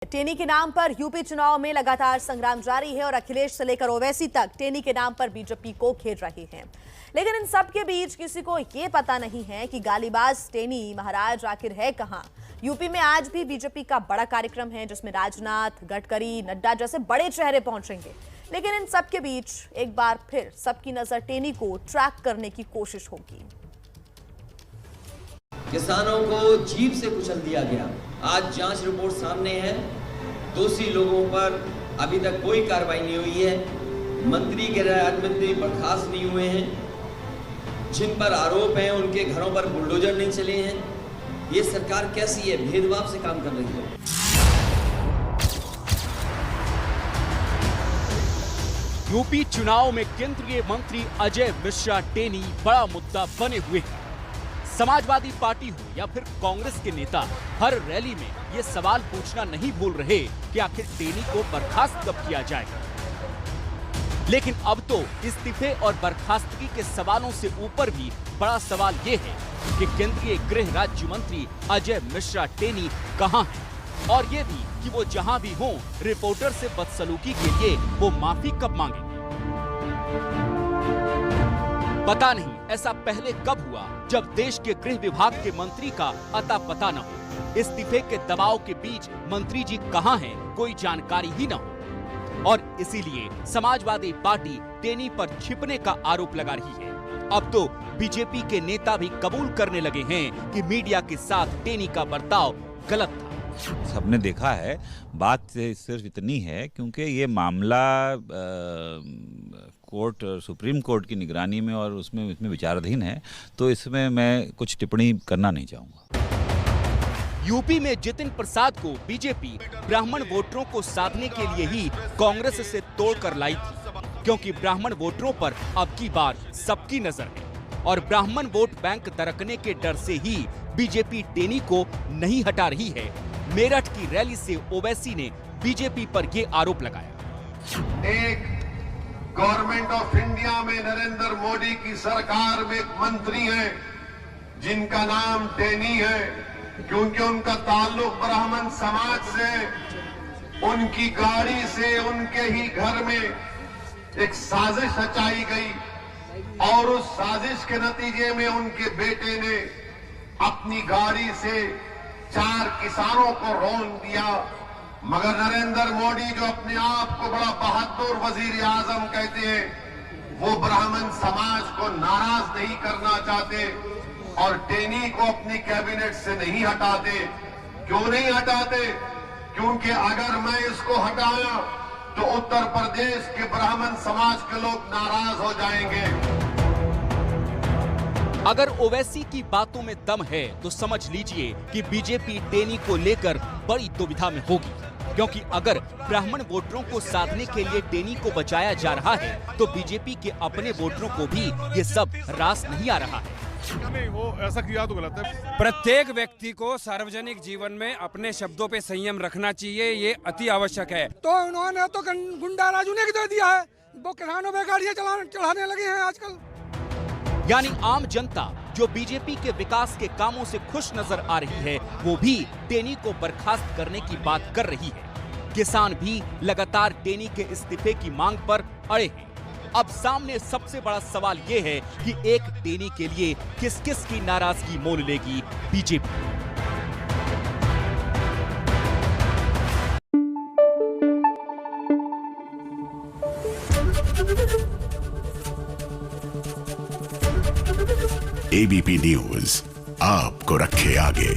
टेनी के नाम पर यूपी चुनाव में लगातार संग्राम जारी है और अखिलेश से लेकर ओवैसी तक टेनी के नाम पर बीजेपी को घेर रहे हैं। लेकिन इन सब के बीच किसी को यह पता नहीं है कि गालीबाज टेनी महाराज आखिर है कहां। यूपी में आज भी बीजेपी का बड़ा कार्यक्रम है जिसमें राजनाथ, गडकरी, नड्डा जैसे बड़े चेहरे पहुंचेंगे। लेकिन इन सब के बीच एक बार फिर सबकी नजर टेनी को ट्रैक करने की कोशिश होगी। किसानों को जीप से कुचल दिया गया। आज जांच रिपोर्ट सामने है। दोषी लोगों पर अभी तक कोई कार्रवाई नहीं हुई है। मंत्री के राज्य मंत्री बर्खास्त नहीं हुए हैं। जिन पर आरोप हैं उनके घरों पर बुलडोजर नहीं चले हैं। ये सरकार कैसी है, भेदभाव से काम कर रही है। यूपी चुनाव में केंद्रीय मंत्री अजय मिश्रा टेनी बड़ा मुद्दा बने हुए हैं। समाजवादी पार्टी हो या फिर कांग्रेस के नेता हर रैली में ये सवाल पूछना नहीं भूल रहे कि आखिर टेनी को बर्खास्त कब किया जाएगा। लेकिन अब तो इस्तीफे और बर्खास्तगी के सवालों से ऊपर भी बड़ा सवाल ये है कि केंद्रीय गृह राज्य मंत्री अजय मिश्रा टेनी कहां हैं और ये भी कि वो जहां भी हों रिपोर्टर से बदसलूकी के लिए वो माफी कब मांगेंगे। पता नहीं ऐसा पहले कब हुआ जब देश के गृह विभाग के मंत्री का अता पता न हो, इस्तीफे के दबाव के बीच मंत्री जी कहां हैं कोई जानकारी ही न हो। और इसीलिए समाजवादी पार्टी टेनी पर छिपने का आरोप लगा रही है। अब तो बीजेपी के नेता भी कबूल करने लगे हैं कि मीडिया के साथ टेनी का बर्ताव गलत था। सबने देखा है। बात सिर्फ इतनी है क्योंकि ये मामला कोर्ट, सुप्रीम कोर्ट की निगरानी में और इसमें विचाराधीन है, तो इसमें मैं कुछ टिप्पणी करना नहीं चाहूंगा। यूपी में जितिन प्रसाद को बीजेपी ब्राह्मण वोटरों को साधने के लिए ही कांग्रेस से तोड़कर लाई थी, क्योंकि ब्राह्मण वोटरों पर अब की बार सबकी नजर है और ब्राह्मण वोट बैंक दरकने के डर से ही बीजेपी टेनी को नहीं हटा रही है। मेरठ की रैली से ओवैसी ने बीजेपी पर ये आरोप लगाया। एक गवर्नमेंट ऑफ इंडिया में नरेंद्र मोदी की सरकार में एक मंत्री हैं जिनका नाम टेनी है, क्योंकि उनका ताल्लुक ब्राह्मण समाज से, उनकी गाड़ी से उनके ही घर में एक साजिश रचाई गई और उस साजिश के नतीजे में उनके बेटे ने अपनी गाड़ी से 4 किसानों को रौंद दिया। मगर नरेंद्र मोदी जो अपने आप को बड़ा बहादुर वजीर आजम कहते हैं, वो ब्राह्मण समाज को नाराज नहीं करना चाहते और टेनी को अपनी कैबिनेट से नहीं हटाते। क्यों नहीं हटाते? क्योंकि अगर मैं इसको हटाया तो उत्तर प्रदेश के ब्राह्मण समाज के लोग नाराज हो जाएंगे। अगर ओवैसी की बातों में दम है तो समझ लीजिए कि बीजेपी टेनी को लेकर बड़ी दुविधा में होगी, क्योंकि अगर ब्राह्मण वोटरों को साधने के लिए टेनी को बचाया जा रहा है तो बीजेपी के अपने वोटरों को भी ये सब रास नहीं आ रहा है। नहीं, वो ऐसा किया तो गलत है। प्रत्येक व्यक्ति को सार्वजनिक जीवन में अपने शब्दों पे संयम रखना चाहिए, ये अति आवश्यक है। तो उन्होंने तो गुंडा राजू ने दे दिया है, वो किसानों पे गाड़ियां चढ़ाने लगे हैं आजकल। यानी आम जनता जो बीजेपी के विकास के कामों से खुश नजर आ रही है वो भी टेनी को बर्खास्त करने की बात कर रही है। किसान भी लगातार टेनी के इस्तीफे की मांग पर अड़े हैं। अब सामने सबसे बड़ा सवाल ये है कि एक टेनी के लिए किस किस की नाराजगी मोल लेगी बीजेपी। एबीपी न्यूज आपको रखे आगे।